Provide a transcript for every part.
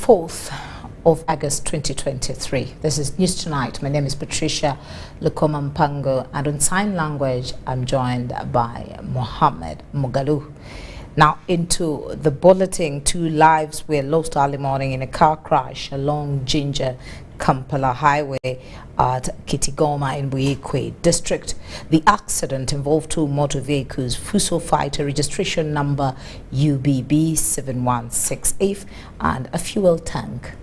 4th of August 2023. This is News Tonight. My name is Patricia Lukomampango, and on sign language I'm joined by Mohammed Mugalu. Now into the bulletin. 2 lives were lost early morning in a car crash along Ginger Kampala Highway at Kitigoma in Buikwe district. The accident involved 2 motor vehicles, Fuso Fighter registration number UBB 7168 and a fuel tank.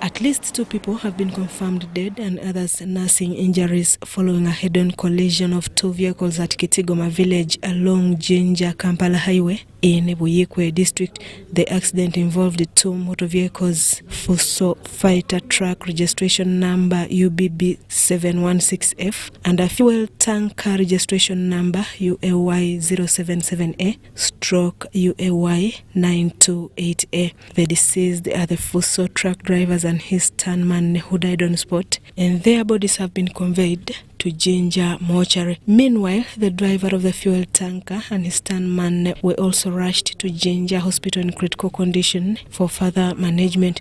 At least 2 people have been confirmed dead and others nursing injuries following a head-on collision of 2 vehicles at Kitigoma village along Jinja Kampala Highway in Buyikwe district. The accident involved 2 motor vehicles, Fuso Fighter truck registration number UBB 716F and a fuel tanker registration number UAY 077A stroke UAY 928A. The deceased are the Fuso truck drivers and his stuntman who died on spot, and their bodies have been conveyed to Ginger mortuary. Meanwhile, the driver of the fuel tanker and his stuntman were also rushed to Ginger Hospital in critical condition for further management.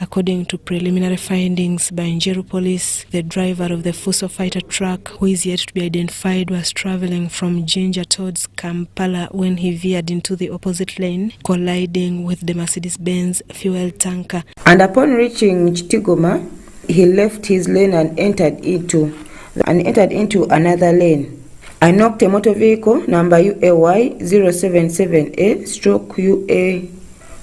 According to preliminary findings by Njeru police, the driver of the Fuso Fighter truck, who is yet to be identified, was traveling from Ginger towards Kampala when he veered into the opposite lane, colliding with the Mercedes-Benz fuel tanker. And upon reaching Kitigoma, he left his lane and entered into another lane. I knocked a motor vehicle number UAY 077A stroke UAY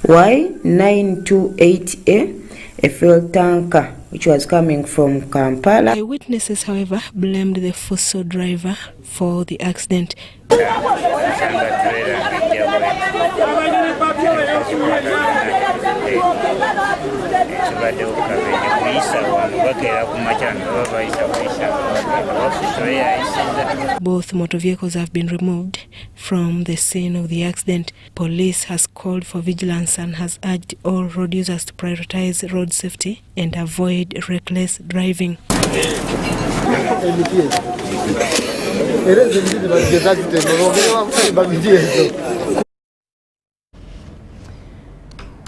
928A, a fuel tanker which was coming from Kampala. Eyewitnesses, however, blamed the Fuso driver for the accident. Both motor vehicles have been removed from the scene of the accident. Police has called for vigilance and has urged all road users to prioritize road safety and avoid reckless driving.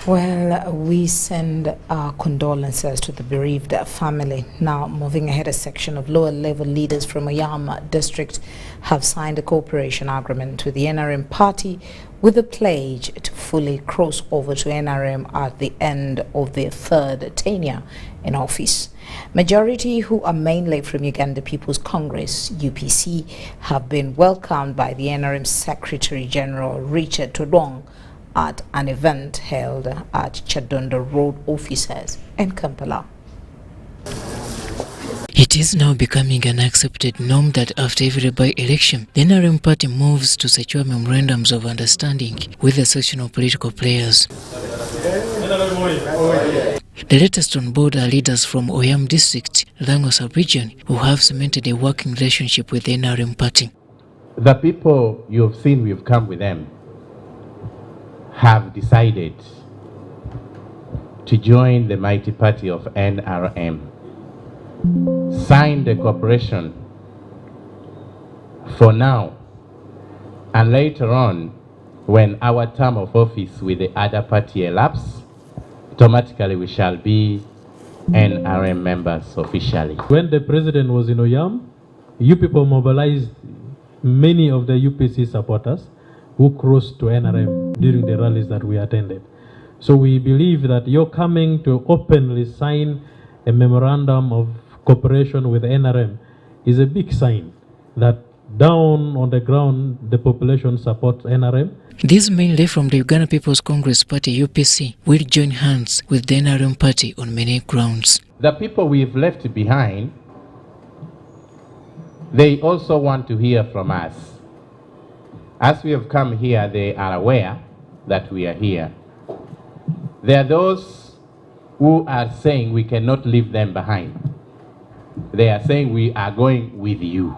Well, we send our condolences to the bereaved family. Now, moving ahead, a section of lower-level leaders from Oyam district have signed a cooperation agreement with the NRM party with a pledge to fully cross over to NRM at the end of their 3rd tenure in office. Majority, who are mainly from Uganda People's Congress, UPC, have been welcomed by the NRM Secretary General Richard Todong at an event held at Chadondo Road offices in Kampala. It is now becoming an accepted norm that after every by-election, the NRM party moves to secure memorandums of understanding with the sectional political players. The latest on board are leaders from Oyam district, Lango sub-region, who have cemented a working relationship with the NRM party. The people you have seen, we've come with them, have decided to join the mighty party of NRM, signed the cooperation for now, and later on, when our term of office with the other party elapses, automatically we shall be NRM members officially. When the president was in Oyam, you people mobilized many of the UPC supporters who crossed to NRM during the rallies that we attended. So we believe that you're coming to openly sign a memorandum of cooperation with NRM is a big sign that down on the ground the population supports NRM. These mainly from the Uganda People's Congress Party UPC will join hands with the NRM party on many grounds. The people we've left behind, they also want to hear from us. As we have come here, they are aware that we are here. There are those who are saying we cannot leave them behind. They are saying we are going with you.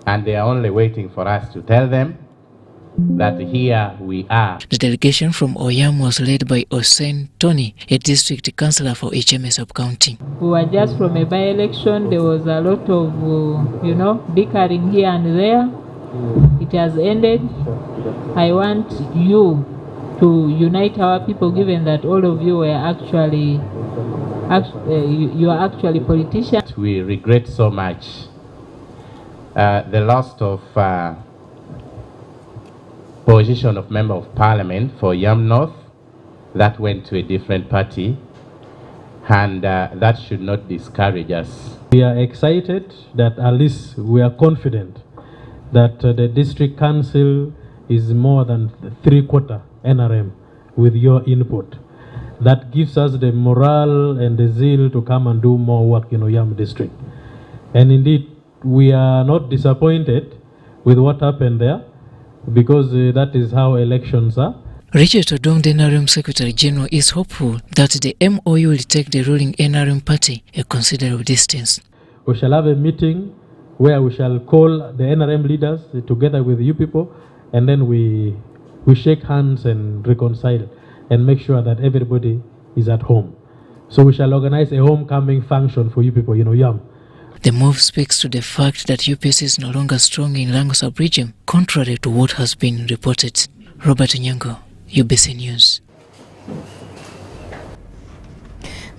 And they are only waiting for us to tell them that here we are. The delegation from Oyam was led by Hussein Tony, a district councillor for HMS sub-county. We were just from a by-election. There was a lot of, bickering here and there. It has ended. I want you to unite our people, given that all of you were you are actually politicians. We regret so much the loss of position of Member of Parliament for Oyam North. That went to a different party, and that should not discourage us. We are excited that at least we are confident that the district council is more than 3/4 NRM with your input. That gives us the morale and the zeal to come and do more work in Oyam district. And indeed, we are not disappointed with what happened there, because that is how elections are. Richard Odong, the NRM Secretary General, is hopeful that the MOU will take the ruling NRM party a considerable distance. We shall have a meeting where we shall call the NRM leaders together with you people, and then we shake hands and reconcile and make sure that everybody is at home. So we shall organize a homecoming function for you people in Oyam. The move speaks to the fact that UPC is no longer strong in Lango sub-region, contrary to what has been reported. Robert Nyango, UBC News.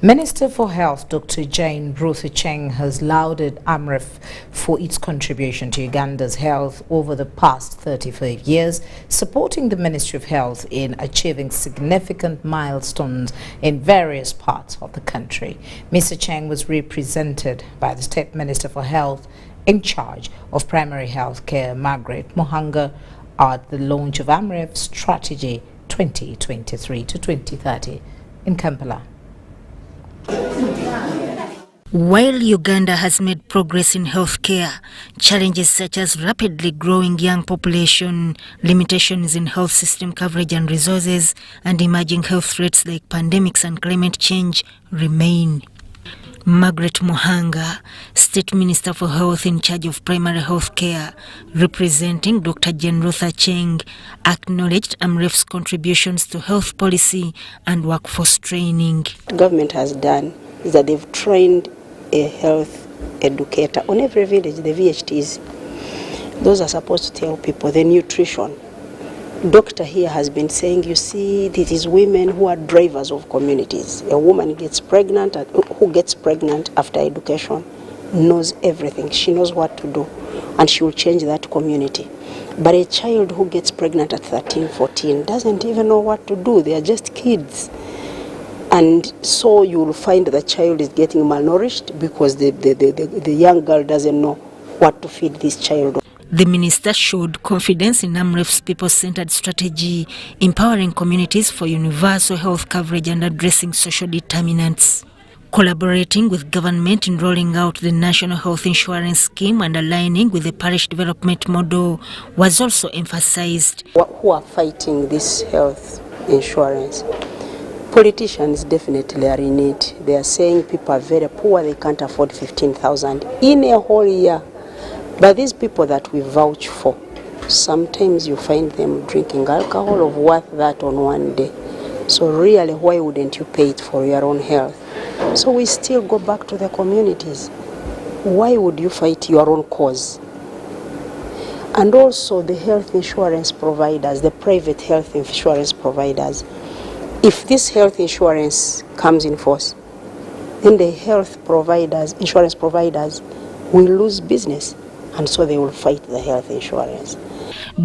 Minister for Health Dr. Jane Ruth Cheng has lauded Amref for its contribution to Uganda's health over the past 35 years, supporting the Ministry of Health in achieving significant milestones in various parts of the country. Mr. Cheng was represented by the State Minister for Health in charge of primary health care, Margaret Muhanga, at the launch of Amref Strategy 2023 to 2030 in Kampala. While Uganda has made progress in healthcare, challenges such as rapidly growing young population, limitations in health system coverage and resources, and emerging health threats like pandemics and climate change remain. Margaret Muhanga, State Minister for Health in charge of primary health care, representing Dr. Jane Ruth Cheng, acknowledged Amref's contributions to health policy and workforce training. The government has done is that they've trained a health educator on every village, the VHTs. Those are supposed to tell people the nutrition. Doctor here has been saying, you see, these women who are drivers of communities. A woman gets pregnant, who gets pregnant after education knows everything. She knows what to do, and she will change that community. But a child who gets pregnant at 13, 14 doesn't even know what to do. They are just kids. And so you will find the child is getting malnourished because the young girl doesn't know what to feed this child. The minister showed confidence in Amref's people-centered strategy, empowering communities for universal health coverage and addressing social determinants. Collaborating with government in rolling out the National Health Insurance Scheme and aligning with the parish development model was also emphasized. Who are fighting this health insurance? Politicians definitely are in it. They are saying people are very poor, they can't afford 15,000 in a whole year. But these people that we vouch for, sometimes you find them drinking alcohol of worth that on one day. So really, why wouldn't you pay it for your own health? So we still go back to the communities. Why would you fight your own cause? And also the health insurance providers, the private health insurance providers, if this health insurance comes in force, then the health providers, insurance providers, will lose business. And so they will fight the health insurance.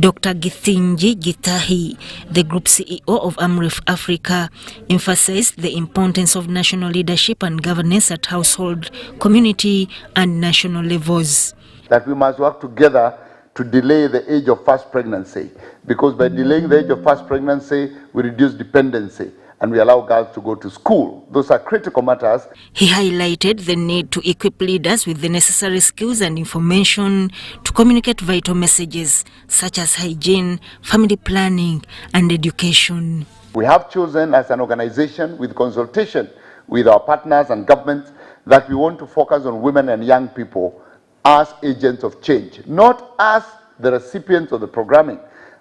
Dr. Githinji Gitahi, the group CEO of Amref Africa, emphasized the importance of national leadership and governance at household, community, and national levels. That we must work together to delay the age of first pregnancy, because by delaying the age of first pregnancy, we reduce dependency and we allow girls to go to school. Those are critical matters. He highlighted the need to equip leaders with the necessary skills and information to communicate vital messages such as hygiene, family planning, and education. We have chosen as an organization, with consultation with our partners and governments, that we want to focus on women and young people as agents of change, not as the recipients of the programming,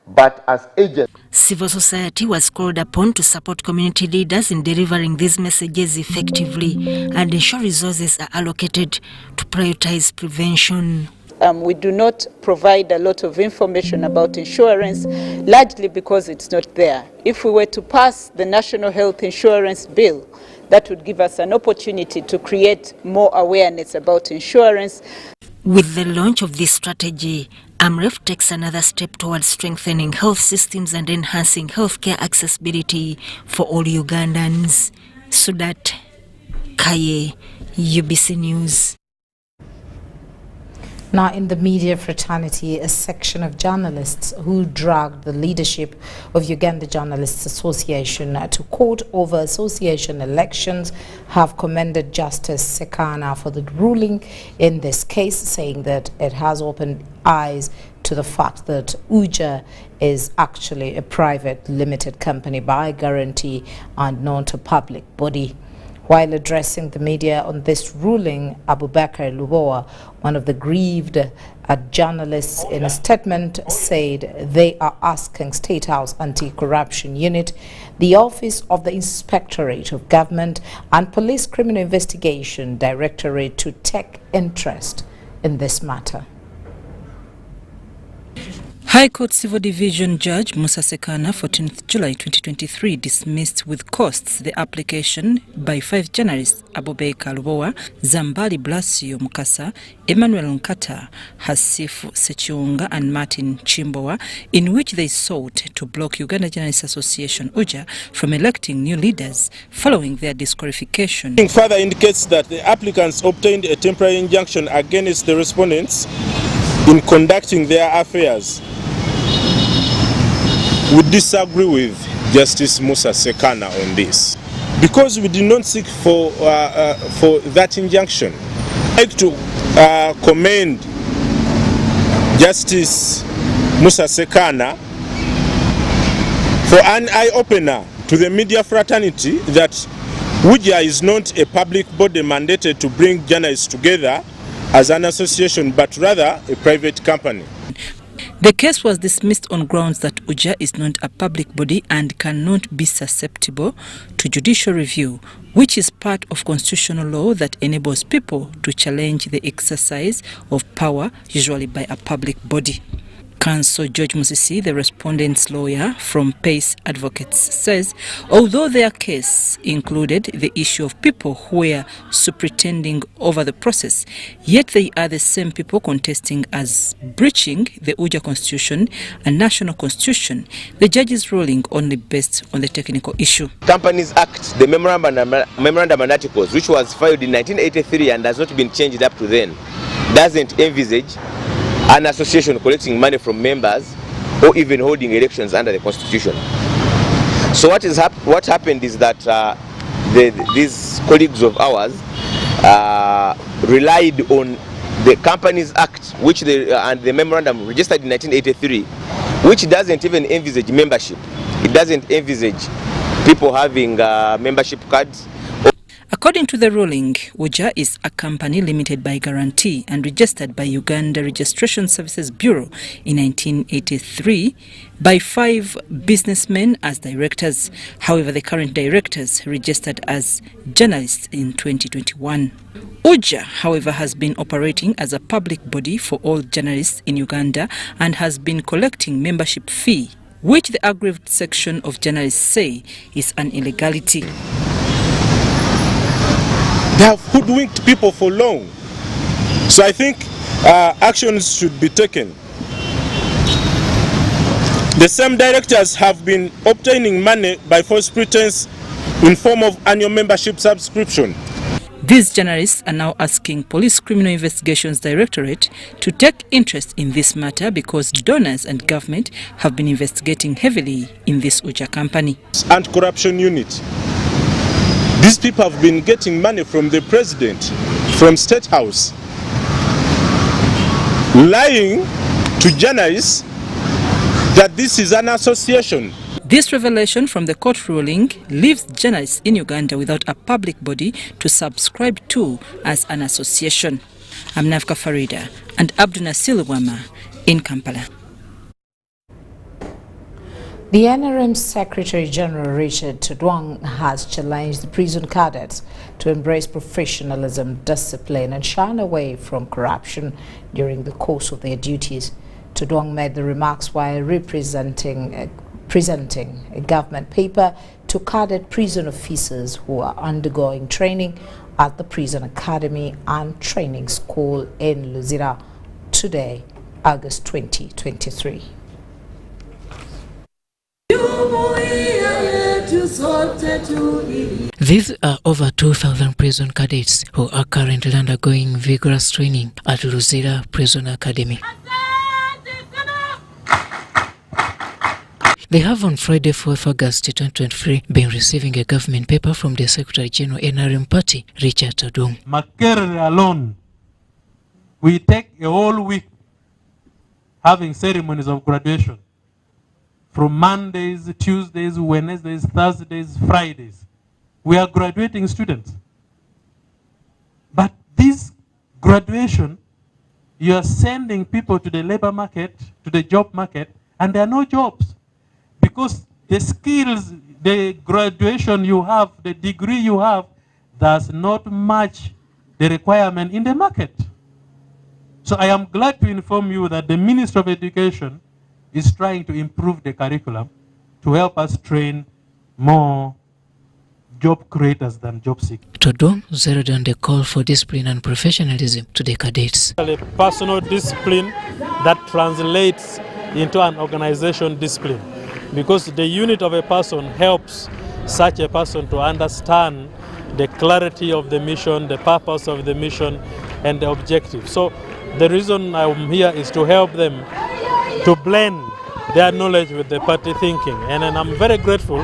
but as agents. Civil society was called upon to support community leaders in delivering these messages effectively and ensure resources are allocated to prioritize prevention. We do not provide a lot of information about insurance, largely because it's not there. If we were to pass the National Health Insurance Bill, that would give us an opportunity to create more awareness about insurance. With the launch of this strategy, Amref takes another step towards strengthening health systems and enhancing healthcare accessibility for all Ugandans. Sudat Kaye, UBC News. Now, in the media fraternity, a section of journalists who dragged the leadership of Uganda Journalists Association to court over association elections have commended Justice Sekana for the ruling in this case, saying that it has opened eyes to the fact that UJA is actually a private limited company by guarantee and not a public body. While addressing the media on this ruling, Abubakar Lubowa, one of the grieved journalists, in a statement said they are asking State House Anti-Corruption Unit, the Office of the Inspectorate of Government and Police Criminal Investigation Directorate to take interest in this matter. High Court Civil Division Judge Musa Sekana, 14th July 2023, dismissed with costs the application by 5 journalists Abubakar Lubowa, Zambali Blasio Mukasa, Emmanuel Nkata, Hasifu Sechiunga and Martin Chimbowa, in which they sought to block Uganda Journalists Association UJA from electing new leaders following their disqualification. Further indicates that the applicants obtained a temporary injunction against the respondents in conducting their affairs. We disagree with Justice Musa Sekana on this because we did not seek for that injunction. I'd like to commend Justice Musa Sekana for an eye-opener to the media fraternity that UJA is not a public body mandated to bring journalists together as an association, but rather a private company. The case was dismissed on grounds that UJA is not a public body and cannot be susceptible to judicial review, which is part of constitutional law that enables people to challenge the exercise of power, usually by a public body. Counsel George Musisi, the respondent's lawyer from Pace Advocates, says although their case included the issue of people who were superintending over the process, yet they are the same people contesting as breaching the UJA Constitution and National Constitution. The judge's ruling only based on the technical issue. Companies Act, the memorandum and articles, which was filed in 1983 and has not been changed up to then, doesn't envisage an association collecting money from members or even holding elections under the Constitution. So what happened is that these colleagues of ours relied on the Companies Act, which and the memorandum registered in 1983, which doesn't even envisage membership. It doesn't envisage people having membership cards. According to the ruling, UJA is a company limited by guarantee and registered by Uganda Registration Services Bureau in 1983 by 5 businessmen as directors. However, the current directors registered as journalists in 2021. UJA, however, has been operating as a public body for all journalists in Uganda and has been collecting membership fee, which the aggrieved section of journalists say is an illegality. They have hoodwinked people for long. So I think actions should be taken. The same directors have been obtaining money by false pretense in form of annual membership subscription. These journalists are now asking Police Criminal Investigations Directorate to take interest in this matter because donors and government have been investigating heavily in this UJA company. Anti-Corruption Unit. These people have been getting money from the president, from State House, lying to journalists that this is an association. This revelation from the court ruling leaves journalists in Uganda without a public body to subscribe to as an association. I'm Nafka Farida and Abdunassil Wama in Kampala. The NRM Secretary General Richard Tudwang has challenged the prison cadets to embrace professionalism, discipline and shun away from corruption during the course of their duties. Tudwang made the remarks while presenting a government paper to cadet prison officers who are undergoing training at the Prison Academy and Training School in Luzira today, August 2023. These are over 2,000 prison cadets who are currently undergoing vigorous training at Luzira Prison Academy. They have on Friday, 4th August 2023, been receiving a government paper from the Secretary General NRM Party, Richard Tudwang. Makerere alone, we take a whole week having ceremonies of graduation. From Mondays, Tuesdays, Wednesdays, Thursdays, Fridays. We are graduating students. But this graduation, you are sending people to the labor market, to the job market, and there are no jobs. Because the skills, the graduation you have, the degree you have, does not match the requirement in the market. So I am glad to inform you that the Ministry of Education is trying to improve the curriculum to help us train more job creators than job seekers. Tudwang zeroed on the call for discipline and professionalism to the cadets. A personal discipline that translates into an organization discipline, because the unit of a person helps such a person to understand the clarity of the mission, the purpose of the mission, and the objective. So the reason I'm here is to help them to blend their knowledge with the party thinking. And I'm very grateful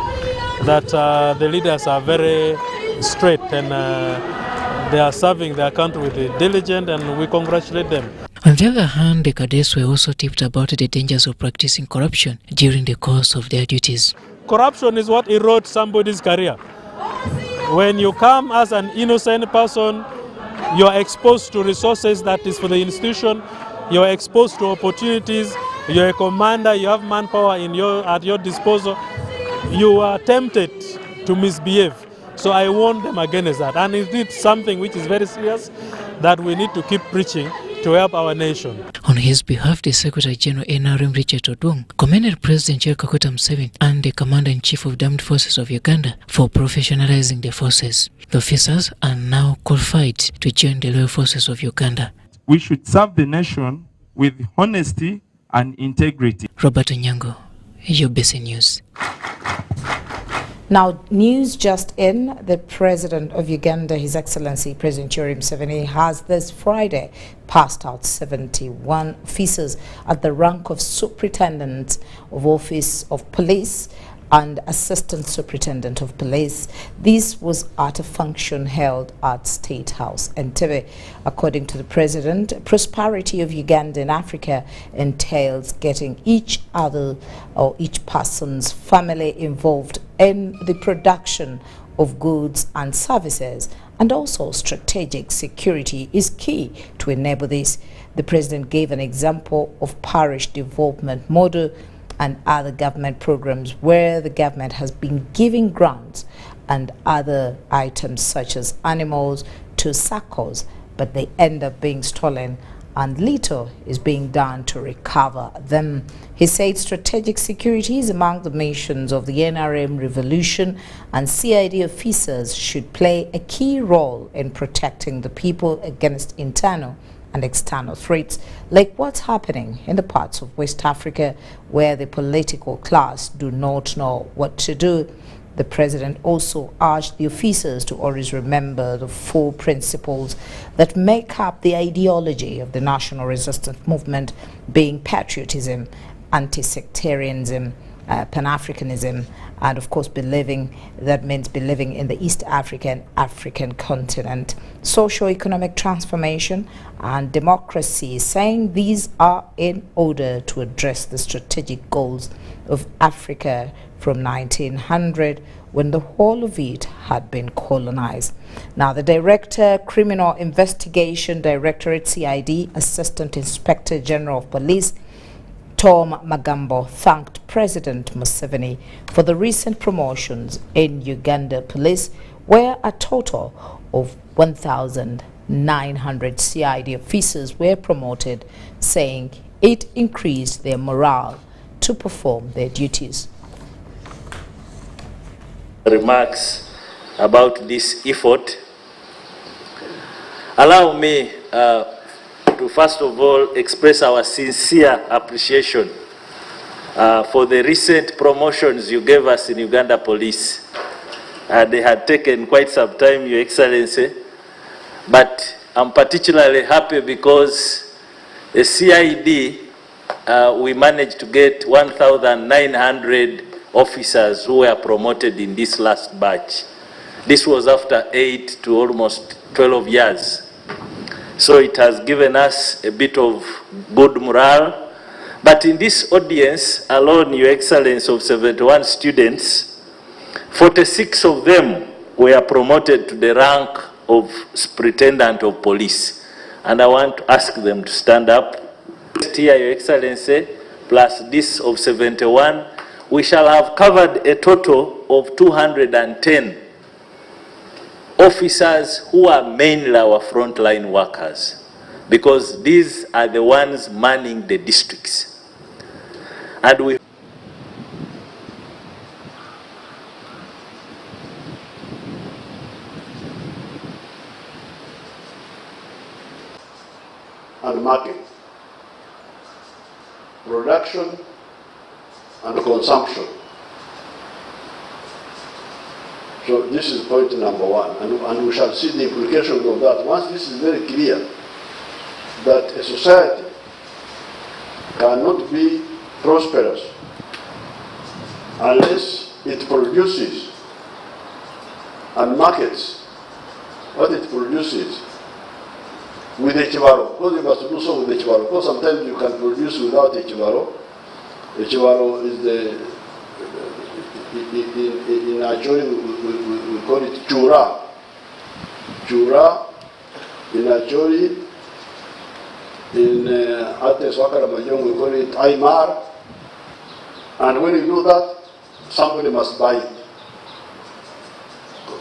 that the leaders are very straight and they are serving their country with diligence, and we congratulate them. On the other hand, the cadets were also tipped about the dangers of practicing corruption during the course of their duties. Corruption is what erodes somebody's career. When you come as an innocent person, you are exposed to resources that is for the institution, you are exposed to opportunities, you're a commander, you have manpower at your disposal, you are tempted to misbehave. So I warn them against that. And indeed something which is very serious that we need to keep preaching to help our nation. On his behalf, the Secretary General NRM Richard Tudwang commended President Kaguta Museveni and the Commander-in-Chief of the Armed Forces of Uganda for professionalizing the forces. The officers are now qualified to join the loyal forces of Uganda. We should serve the nation with honesty and integrity. Robert Onyango, UBC News. Now, news just in, the President of Uganda, His Excellency President Yoweri Museveni, has this Friday passed out 71 officers at the rank of Superintendent of Office of Police and Assistant Superintendent of Police. This was at a function held at State House Entebbe. According to the President, prosperity of Uganda in Africa entails getting each other or each person's family involved in the production of goods and services, and also strategic security is key to enable this. The President gave an example of parish development model and other government programs where the government has been giving grants and other items such as animals to SACCOs, but they end up being stolen and little is being done to recover them. He said strategic security is among the missions of the NRM revolution, and CID officers should play a key role in protecting the people against internal and external threats, like what's happening in the parts of West Africa where the political class do not know what to do. The President also urged the officers to always remember the 4 principles that make up the ideology of the national resistance movement, being patriotism, anti-sectarianism, Pan-Africanism, and of course believing in the East African continent, socio-economic transformation and democracy, saying these are in order to address the strategic goals of Africa from 1900, when the whole of it had been colonized. Now, the Director, Criminal Investigation Directorate, CID, Assistant Inspector General of Police, Tom Magambo thanked President Museveni for the recent promotions in Uganda Police, where a total of 1,900 CID officers were promoted, saying it increased their morale to perform their duties. Remarks about this effort. Allow me to first of all express our sincere appreciation for the recent promotions you gave us in Uganda Police. They had taken quite some time, Your Excellency, but I'm particularly happy because the CID, we managed to get 1,900 officers who were promoted in this last batch. This was after 8 to almost 12 years. So it has given us a bit of good morale. But in this audience alone, Your Excellency, of 71 students, 46 of them were promoted to the rank of Superintendent of Police. And I want to ask them to stand up. Here, Your Excellency, plus this of 71, we shall have covered a total of 210 officers who are mainly our frontline workers, because these are the ones manning the districts. And we and market, production and consumption. So this is point number one, and we shall see the implications of that. Once this is very clear, that a society cannot be prosperous unless it produces and markets what it produces with a chivaro. Because you must do so with a chivaro. Because sometimes you can produce without a chivaro. A chivaro is the, in Acholi we call it chura. Chura in Acholi, in Ates Wakaramajong we call it aymar. And when you do that, somebody must buy it.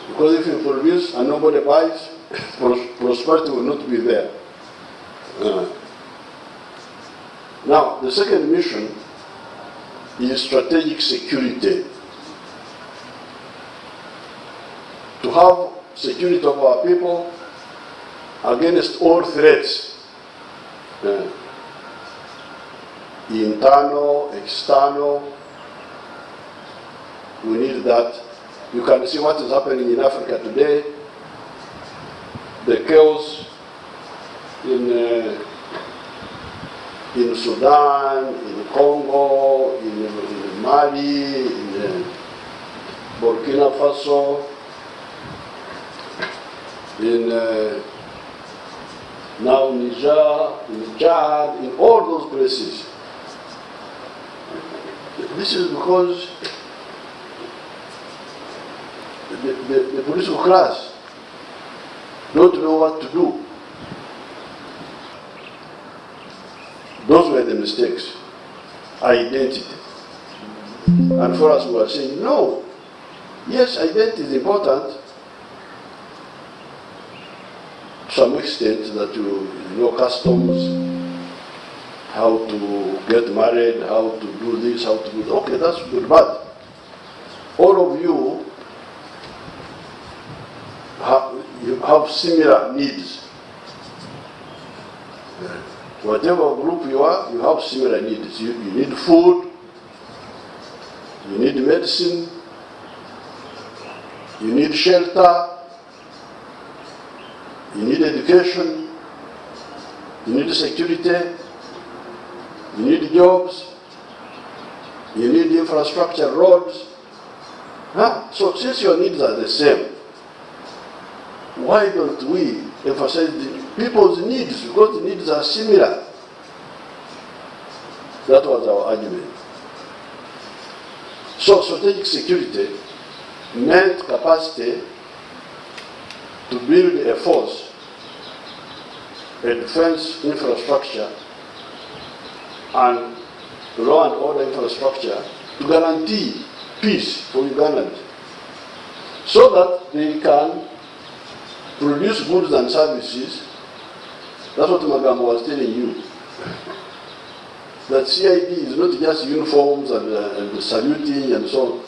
Because if you produce and nobody buys, prosperity will not be there. Now, the second mission is strategic security. To have security of our people against all threats, internal, external. We need that. You can see what is happening in Africa today. The chaos in Sudan, in Congo, in Mali, in Burkina Faso, in now Niger, in Chad, in all those places. This is because the political class don't know what to do. Those were the mistakes. Identity. And for us, we are saying, no. Yes, identity is important to some extent, that you know customs, how to get married, how to do this, how to do that. Okay, that's good. But all of you have similar needs. Whatever group you are, you have similar needs. You need food, you need medicine, you need shelter, you need education, you need security, you need jobs, you need infrastructure, roads. So since your needs are the same, why don't we emphasize the people's needs? Because the needs are similar. That was our argument. So strategic security meant capacity to build a force, a defense infrastructure, and law and order infrastructure to guarantee peace for Ugandans, so that they can produce goods and services. That's what Magamba was telling you. That CID is not just uniforms and saluting and so on.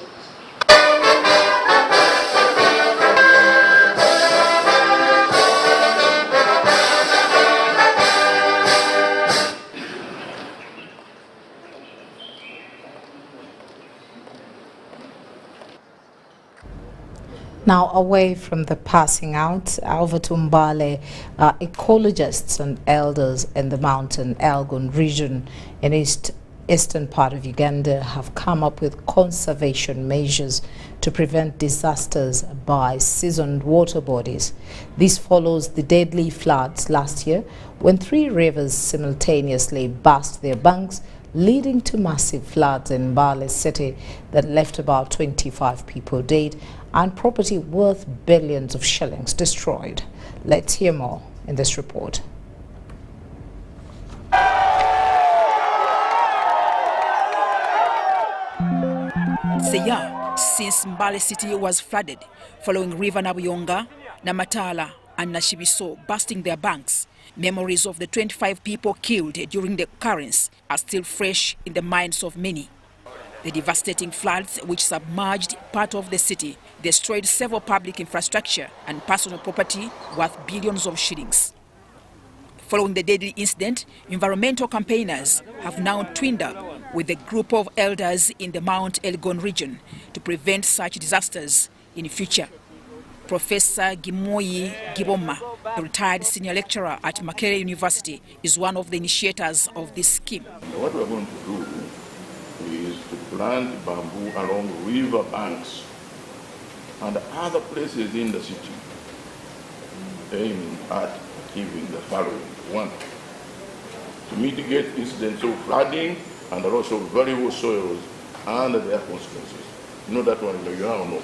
Now, away from the passing out, over to Mbale, ecologists and elders in the mountain Elgon region in eastern part of Uganda have come up with conservation measures to prevent disasters by seasoned water bodies. This follows the deadly floods last year when 3 rivers simultaneously burst their banks, leading to massive floods in Mbale city that left about 25 people dead and property worth billions of shillings destroyed. Let's hear more in this report. It's a year since Mbale city was flooded following River Nabuyonga, Namatala and Nashibiso bursting their banks. Memories of the 25 people killed during the occurrence are still fresh in the minds of many. The devastating floods, which submerged part of the city, destroyed several public infrastructure and personal property worth billions of shillings. Following the deadly incident, environmental campaigners have now twinned up with a group of elders in the Mount Elgon region to prevent such disasters in future. Professor Gimoyi Giboma, a retired senior lecturer at Malaria University, is one of the initiators of this scheme. What we're going to do is to plant bamboo along river banks and other places in the city, aiming at achieving the following. 1, to mitigate incidents of flooding and also valuable soils and their consequences. You know that one, you know.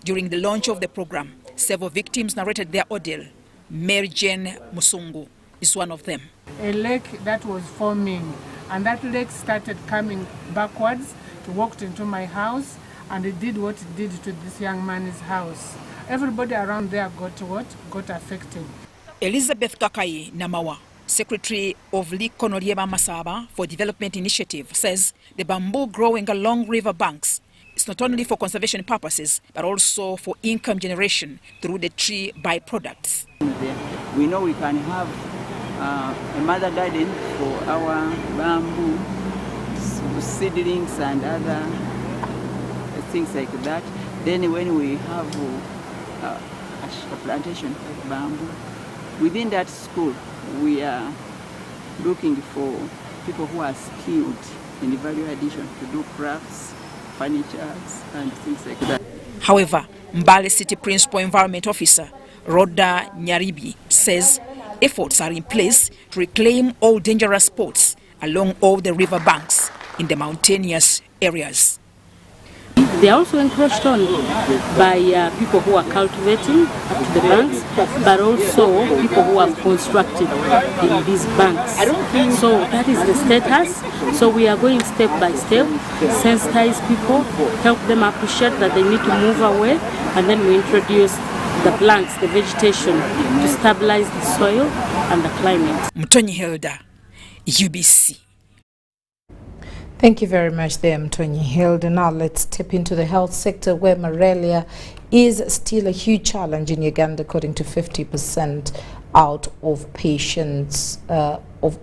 During the launch of the program, several victims narrated their ordeal. Mary Jane Musungu is one of them. A lake that was forming, and that lake started coming backwards. It walked into my house, and it did what it did to this young man's house. Everybody around there got affected. Elizabeth Kakai Namawa, Secretary of Likonorieba Masaba for Development Initiative, says the bamboo growing along river banks is not only for conservation purposes, but also for income generation through the tree byproducts. We know we can have a mother garden for our bamboo seedlings and other things like that. Then when we have a plantation of bamboo, within that school, we are looking for people who are skilled in value addition to do crafts, furniture, and things like that. However, Mbale City Principal Environment Officer Rhoda Nyaribi says efforts are in place to reclaim all dangerous spots along all the river banks in the mountainous areas. They are also encroached on by people who are cultivating up to the banks, but also people who have constructed in these banks. So that is the status. So we are going step by step, sensitize people, help them appreciate that they need to move away, and then we introduce the plants, the vegetation, to stabilize the soil and the climate. Mtonyi Hilda, UBC. Thank you very much there, Mtonyi Hilda. Now let's step into the health sector, where malaria is still a huge challenge in Uganda, according to 50% out of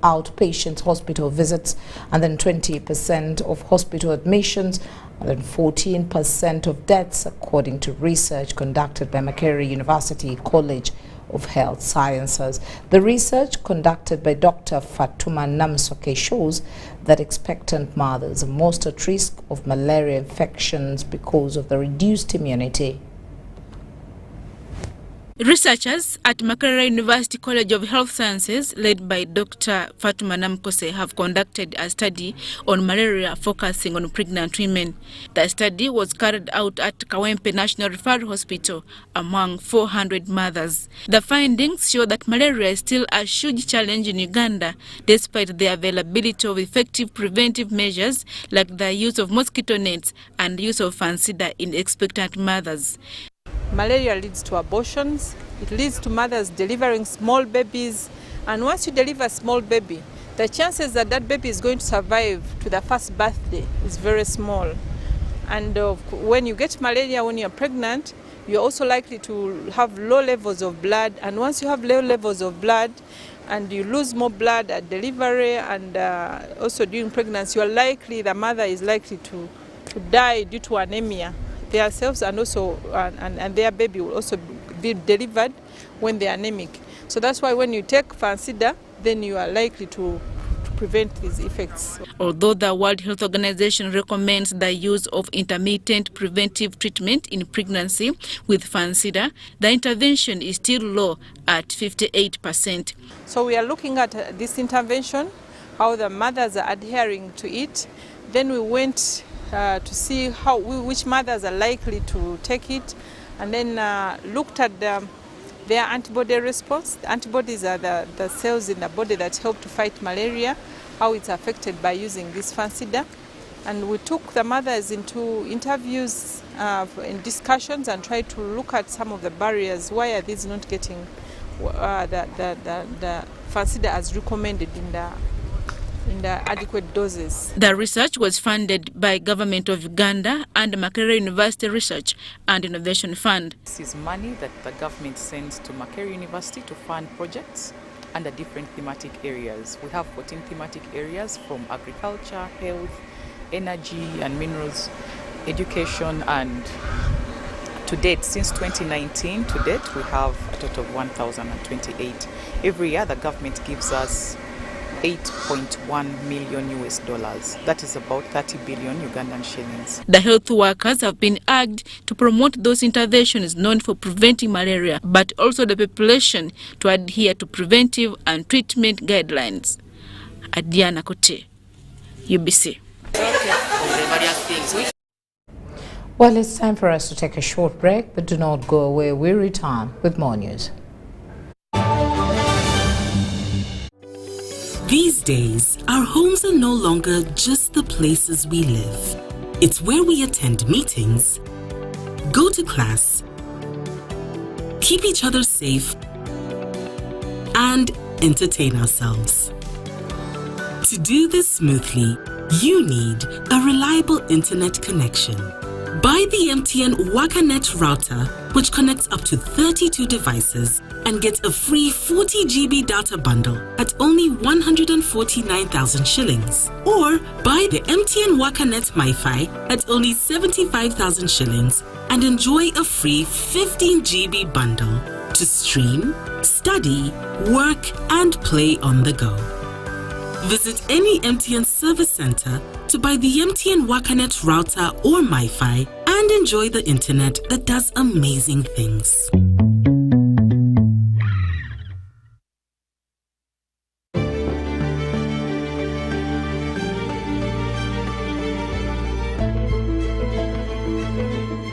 outpatients hospital visits, and then 20% of hospital admissions, and then 14% of deaths, according to research conducted by Malaria University College of Health Sciences. The research conducted by Dr. Fatuma Namsoke shows that expectant mothers are most at risk of malaria infections because of the reduced immunity. Researchers at Malaria University College of Health Sciences, led by Dr. Fatuma Namkose, have conducted a study on malaria focusing on pregnant women. The study was carried out at Kawempe National Referral Hospital among 400 mothers. The findings show that malaria is still a huge challenge in Uganda, despite the availability of effective preventive measures like the use of mosquito nets and use of fansida in expectant mothers. Malaria leads to abortions, it leads to mothers delivering small babies, and once you deliver a small baby, the chances that that baby is going to survive to the first birthday is very small. And when you get malaria when you're pregnant, you're also likely to have low levels of blood, and once you have low levels of blood and you lose more blood at delivery and also during pregnancy, the mother is likely to die due to anemia themselves, and also and their baby will also be delivered when they are anemic. So that's why when you take fansida, then you are likely to prevent these effects. Although the World Health Organization recommends the use of intermittent preventive treatment in pregnancy with fansida, the intervention is still low at 58%. So we are looking at this intervention, how the mothers are adhering to it. Then we went to see which mothers are likely to take it, and then looked at their antibody response. The antibodies are the cells in the body that help to fight malaria, how it's affected by using this fansida. And we took the mothers into interviews and discussions and tried to look at some of the barriers. Why are these not getting the fansida as recommended in the adequate doses? The research was funded by Government of Uganda and Malaria University Research and Innovation Fund. This is money that the government sends to Malaria University to fund projects under different thematic areas. We have 14 thematic areas from agriculture, health, energy and minerals, education, and to date, since 2019 to date, we have a total of 1,028. Every year the government gives us $8.1 million US. That is about 30 billion Ugandan shillings. The health workers have been urged to promote those interventions known for preventing malaria, but also the population to adhere to preventive and treatment guidelines. Adiana Kote, UBC. Well, it's time for us to take a short break, but do not go away. We return with more news. These days, our homes are no longer just the places we live. It's where we attend meetings, go to class, keep each other safe, and entertain ourselves. To do this smoothly, you need a reliable internet connection. Buy the MTN WakaNet router, which connects up to 32 devices and get a free 40 GB data bundle at only 149,000 shillings. Or buy the MTN WakaNet MiFi at only 75,000 shillings and enjoy a free 15 GB bundle to stream, study, work, and play on the go. Visit any MTN service center to buy the MTN WakaNet router or MiFi and enjoy the internet that does amazing things.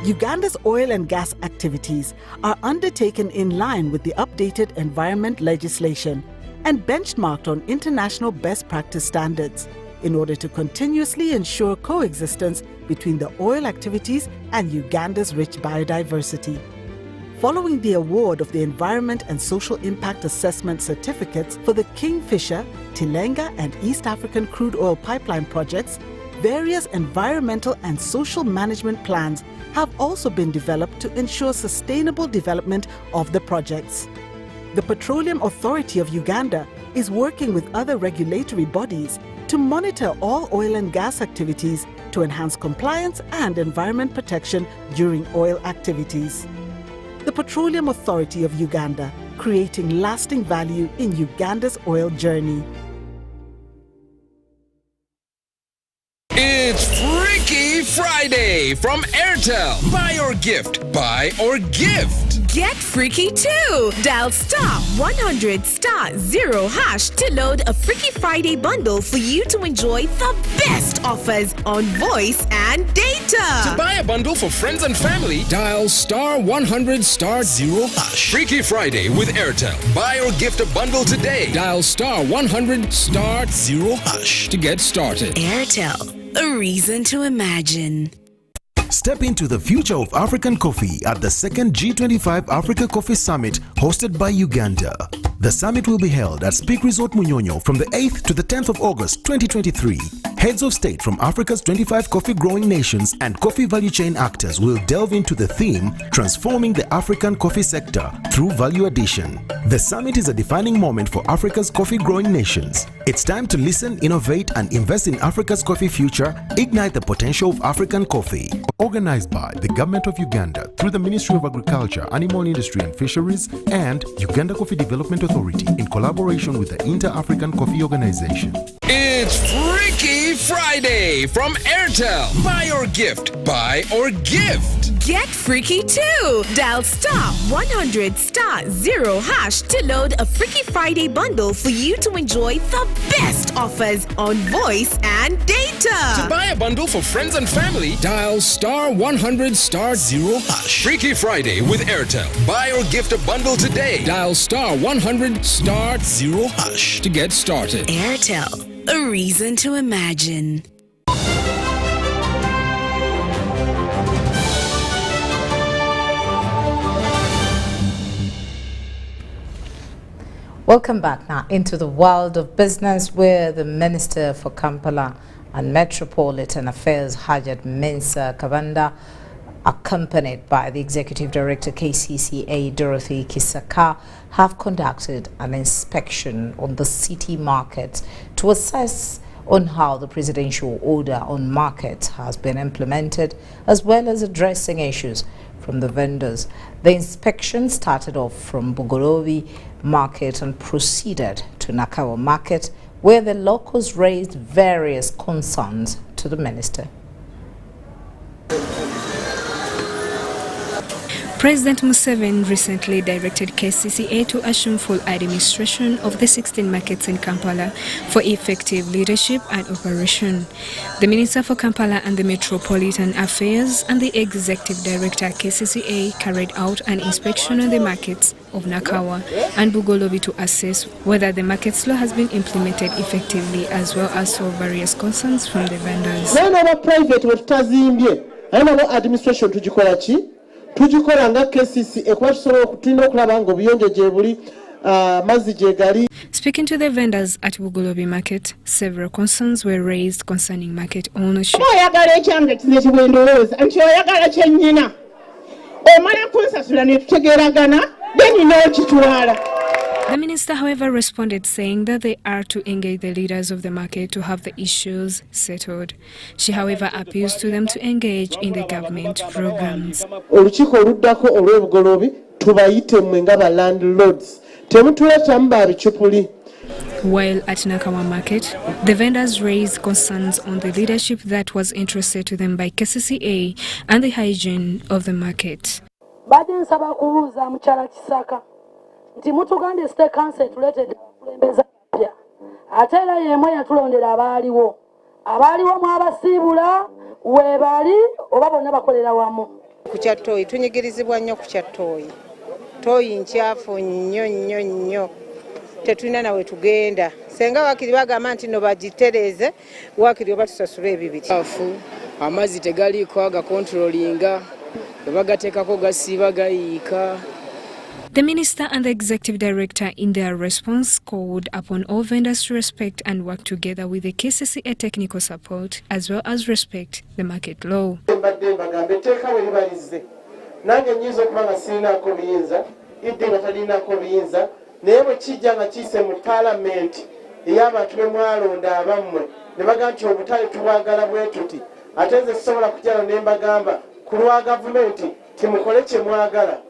Uganda's oil and gas activities are undertaken in line with the updated environment legislation and benchmarked on international best practice standards in order to continuously ensure coexistence between the oil activities and Uganda's rich biodiversity. Following the award of the Environment and Social Impact Assessment certificates for the Kingfisher, Tilenga and East African crude oil pipeline projects, various environmental and social management plans have also been developed to ensure sustainable development of the projects. The Petroleum Authority of Uganda is working with other regulatory bodies to monitor all oil and gas activities to enhance compliance and environment protection during oil activities. The Petroleum Authority of Uganda, creating lasting value in Uganda's oil journey. It's Freaky Friday from Airtel. Buy or gift. Buy or gift. Get freaky too. Dial *100*0# to load a Freaky Friday bundle for you to enjoy the best offers on voice and data. To buy a bundle for friends and family, dial *100*0#. Freaky Friday with Airtel. Buy or gift a bundle today. Dial *100*0# to get started. Airtel, a reason to imagine. Step into the future of African coffee at the second G25 Africa Coffee Summit hosted by Uganda. The summit will be held at Speak Resort Munyonyo from the 8th to the 10th of August 2023. Heads of state from Africa's 25 coffee growing nations and coffee value chain actors will delve into the theme, transforming the African coffee sector through value addition. The summit is a defining moment for Africa's coffee growing nations. It's time to listen, innovate, and invest in Africa's coffee future, ignite the potential of African coffee. Organized by the Government of Uganda through the Ministry of Agriculture, Animal Industry and Fisheries and Uganda Coffee Development Authority in collaboration with the Inter-African Coffee Organization. It's Freaky Friday from Airtel. Buy or gift. Buy or gift. Get freaky too. Dial *100*0# to load a Freaky Friday bundle for you to enjoy the best offers on voice and data. To buy a bundle for friends and family, dial *100*0#. Freaky Friday with Airtel. Buy or gift a bundle today. Dial *100*0# to get started. Airtel, a reason to imagine. Welcome back now into the world of business, where the Minister for Kampala and Metropolitan Affairs, Hajat Mensa Kabanda, accompanied by the Executive Director KCCA, Dorothy Kisaka, have conducted an inspection on the city market to assess on how the presidential order on markets has been implemented, as well as addressing issues from the vendors. The inspection started off from Bugorobi Market and proceeded to Nakawa Market, where the locals raised various concerns to the minister. President Museveni recently directed KCCA to assume full administration of the 16 markets in Kampala for effective leadership and operation. The Minister for Kampala and the Metropolitan Affairs and the Executive Director KCCA carried out an inspection on the markets of Nakawa and Bugolobi to assess whether the markets law has been implemented effectively, as well as solve various concerns from the vendors. Administration tujikola nga KCCA kuba tusobola tulina okulaba nga obuyonjo gye buli mazzi gye gali. Speaking to the vendors at Bugolobi Market, several concerns were raised concerning market ownership. Oyagala ekyange kizeti bwendowooza nti oyagala kyennyina omala kunsasula ne tutegeeragana then n'okitwala. The minister, however, responded saying that they are to engage the leaders of the market to have the issues settled. She, however, appeals to them to engage in the government programs. Olukiiko oluddako olw'Ebugolobi tubayite mmwe nga ba landlords temutuletamu ba bicupuli. While at Nakawa Market, the vendors raised concerns on the leadership that was entrusted to them by KCCA and the hygiene of the market. Badinsaba kubuuza mukyala Kisaka nti mutugande state council tuleetedde abakulembeze abapya ate era yemwe yatulondera abaaliwo mwabasiibula weebali oba bonna bakolera wamu. Ku Kyatooyi tunyigirizibwa nnyo ku Kyatooyi. Tooyi nkyafu nnyo tetulina nawe tugenda senga wakiri bagamba nti no bagitereze wakiri oba tusasula ebibiri. Amazzi tegaliiko agakontrolinga bagateekako gasiiba gayiika. The minister and the executive director in their response called upon all vendors to respect and work together with the KCCA technical support, as well as respect the market law. Naye bwe kijja nga kiyise mu paalamenti ey'abantu be mwalonda abammwe ne bagamba nti obutale tubwagala bwe tuti ate nze sisobola kujjalo ne mbagamba ku lwa gavumenti timukole kye mwagala.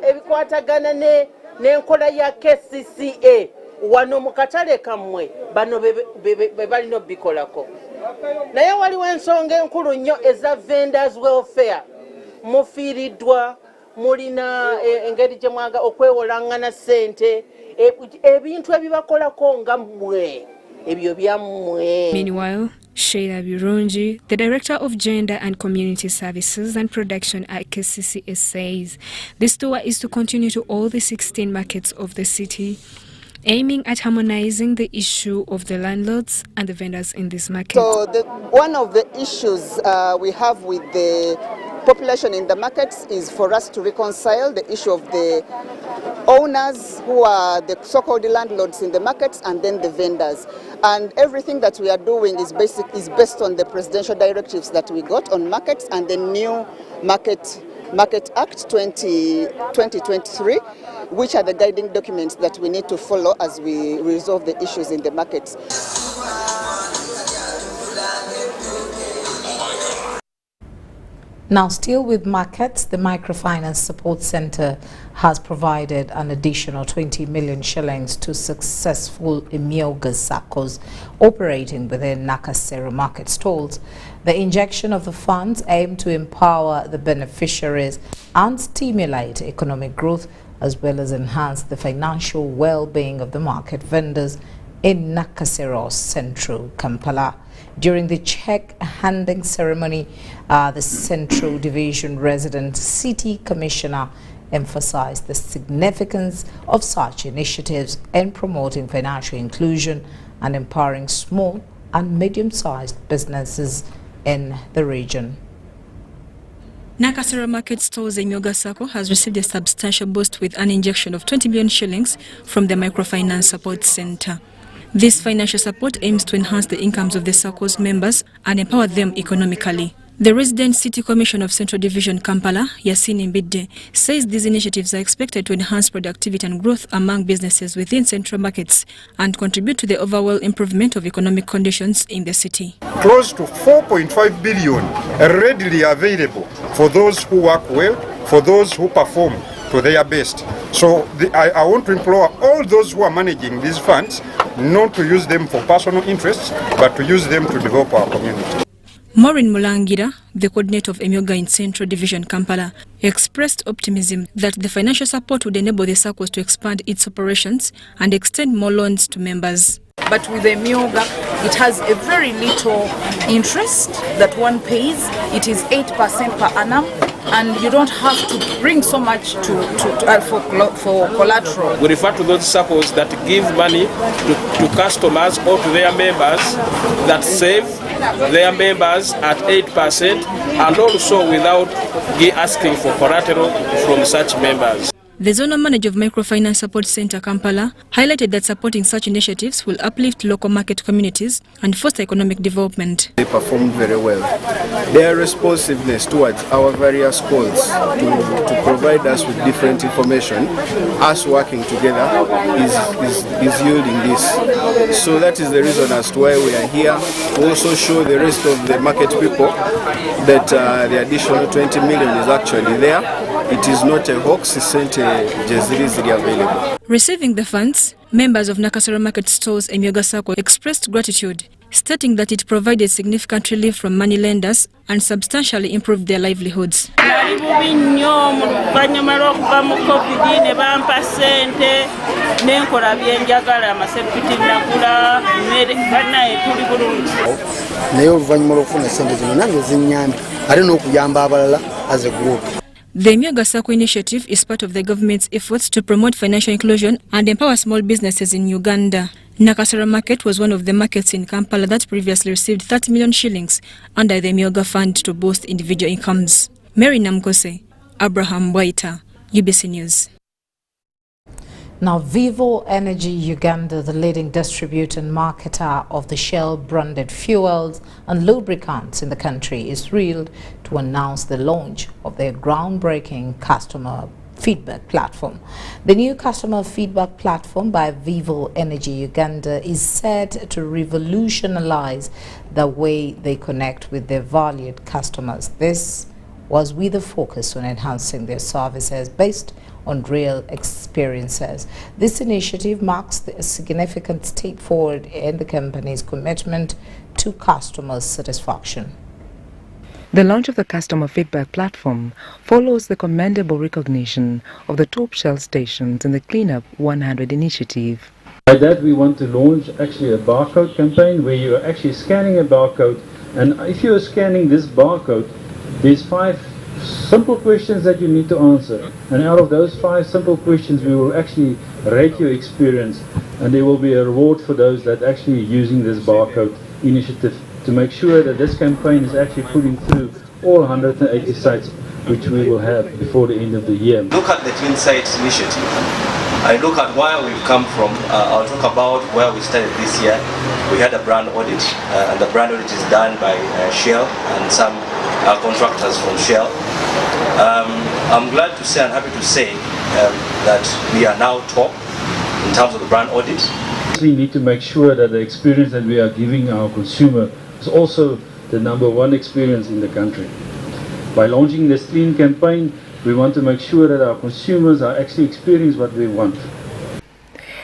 Ebikwatagana n'enkola ya KCCA wano mu katale kammwe bano be balina obikolako naye waliwo ensonga enkulu nnyo eza vendors welfare. Mufiiriddwa, mulina engeri gye mwaga okwewolangana ssente, ebintu ebibakolako nga mmwe ebyo byammwe. Meanwhile, Sheila Birungi, the Director of Gender and Community Services and Production at KCCA, says this tour is to continue to all the 16 markets of the city, aiming at harmonizing the issue of the landlords and the vendors in this market. So one of the issues we have with the population in the markets is for us to reconcile the issue of the owners who are the so-called landlords in the markets and then the vendors. And everything that we are doing is based on the presidential directives that we got on markets and the new Market Act 2023, which are the guiding documents that we need to follow as we resolve the issues in the markets. Now, still with markets, the Microfinance Support Center has provided an additional 20 million shillings to successful Emioga SACCOs operating within Nakasero market stalls. The injection of the funds aimed to empower the beneficiaries and stimulate economic growth, as well as enhance the financial well-being of the market vendors in Nakasero Central, Kampala. During the check handing ceremony, the Central Division resident City Commissioner emphasized the significance of such initiatives in promoting financial inclusion and empowering small and medium-sized businesses in the region. Nakasero Market Stores Emioga SACCO has received a substantial boost with an injection of 20 million shillings from the Microfinance Support Center. This financial support aims to enhance the incomes of the SACCO's members and empower them economically. The resident City Commissioner of Central Division Kampala, Yasin Mbidde, says these initiatives are expected to enhance productivity and growth among businesses within central markets and contribute to the overall improvement of economic conditions in the city. Close to 4.5 billion are readily available for those who work well, for those who perform to their best. So I want to implore all those who are managing these funds not to use them for personal interests, but to use them to develop our community. Maureen Mulangira, the coordinator of Emioga in Central Division Kampala, expressed optimism that the financial support would enable the SACCOs to expand its operations and extend more loans to members. But with Emioga, it has a very little interest that one pays. It is 8% per annum, and you don't have to bring so much for collateral. We refer to those SACCOs that give money to customers or to their members that save their members at 8% and also without asking for collateral from such members. The zonal manager of Microfinance Support Center Kampala highlighted that supporting such initiatives will uplift local market communities and foster economic development. They performed very well. Their responsiveness towards our various calls to provide us with different information, us working together, is yielding this. So that is the reason as to why we are here. We also show the rest of the market people that the additional 20 million is actually there. It is not a hoax, it's available. Receiving the funds, members of Nakasero Market Stores Emioga SACCO expressed gratitude, stating that it provided significant relief from money lenders and substantially improved their livelihoods. As a group. The Emioga SACCO initiative is part of the government's efforts to promote financial inclusion and empower small businesses in Uganda. Nakasero Market was one of the markets in Kampala that previously received 30 million shillings under the Emioga Fund to boost individual incomes. Mary Namkose, Abraham Waita, UBC News. Now, Vivo Energy Uganda, the leading distributor and marketer of the Shell-branded fuels and lubricants in the country, is thrilled to announce the launch of their groundbreaking customer feedback platform. The new customer feedback platform by Vivo Energy Uganda is set to revolutionize the way they connect with their valued customers. This was with a focus on enhancing their services based on real experiences. This initiative marks a significant step forward in the company's commitment to customer satisfaction. The launch of the customer feedback platform follows the commendable recognition of the top Shell stations in the Cleanup 100 initiative. By that we want to launch actually a barcode campaign where you are actually scanning a barcode, and if you are scanning this barcode, there's 5 simple questions that you need to answer, and out of those 5 simple questions we will actually rate your experience, and there will be a reward for those that actually using this barcode initiative to make sure that this campaign is actually pulling through all 180 sites which we will have before the end of the year. Look at the Twin Sites initiative. I look at where we've come from. I'll talk about where we started this year. We had a brand audit, and the brand audit is done by Shell and some contractors from Shell. I'm glad to say and happy to say that we are now top in terms of the brand audit. We need to make sure that the experience that we are giving our consumer is also the #1 experience in the country. By launching this clean campaign, we want to make sure that our consumers are actually experiencing what we want.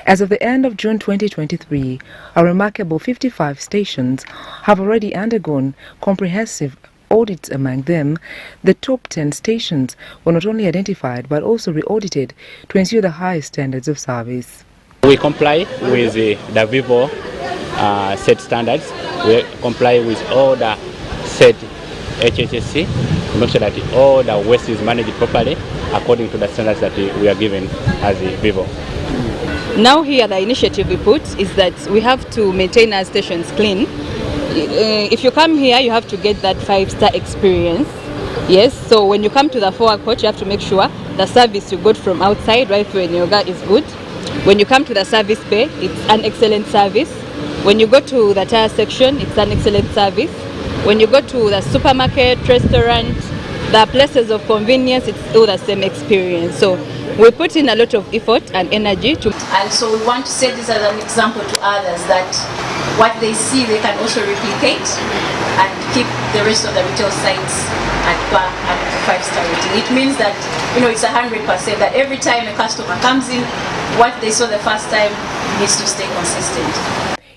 As of the end of June 2023, a remarkable 55 stations have already undergone comprehensive audits. Among them, the top 10 stations were not only identified but also re-audited to ensure the highest standards of service. We comply with the Vivo set standards. We comply with all the set HHSC to make sure that all the waste is managed properly according to the standards that we are given as the Vivo. Now here the initiative we put is that we have to maintain our stations clean. If you come here, you have to get that 5-star experience. Yes, so when you come to the forward coach, you have to make sure the service you got from outside right through Yoga is good. When you come to the service bay, it's an excellent service. When you go to the tire section, it's an excellent service. When you go to the supermarket, restaurant, the places of convenience, it's all the same experience. So we put in a lot of effort and energy to... And so we want to set this as an example to others that what they see they can also replicate and keep the rest of the retail sites at 5-star rating. It means that, you know, it's 100% that every time a customer comes in, what they saw the first time needs to stay consistent.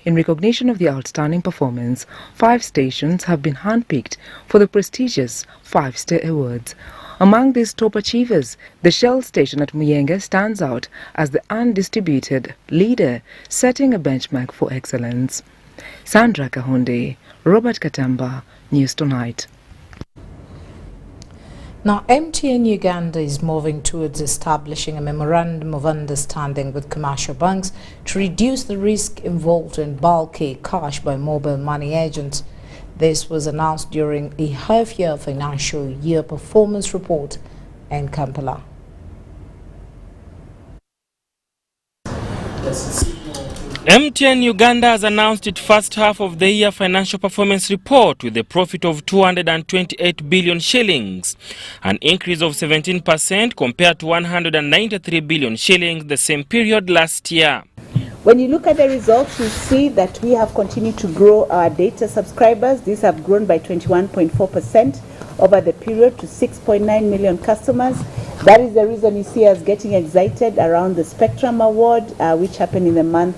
In recognition of the outstanding performance, 5 stations have been handpicked for the prestigious 5-Star Awards. Among these top achievers, the Shell station at Muyenge stands out as the undisputed leader, setting a benchmark for excellence. Sandra Kahonde, Robert Katamba, News Tonight. Now, MTN Uganda is moving towards establishing a memorandum of understanding with commercial banks to reduce the risk involved in bulky cash by mobile money agents. This was announced during a half-year financial year performance report in Kampala. MTN Uganda has announced its first half of the year financial performance report with a profit of 228 billion shillings, an increase of 17% compared to 193 billion shillings the same period last year. When you look at the results, you see that we have continued to grow our data subscribers. These have grown by 21.4% over the period to 6.9 million customers. That is the reason you see us getting excited around the Spectrum Award, which happened in the month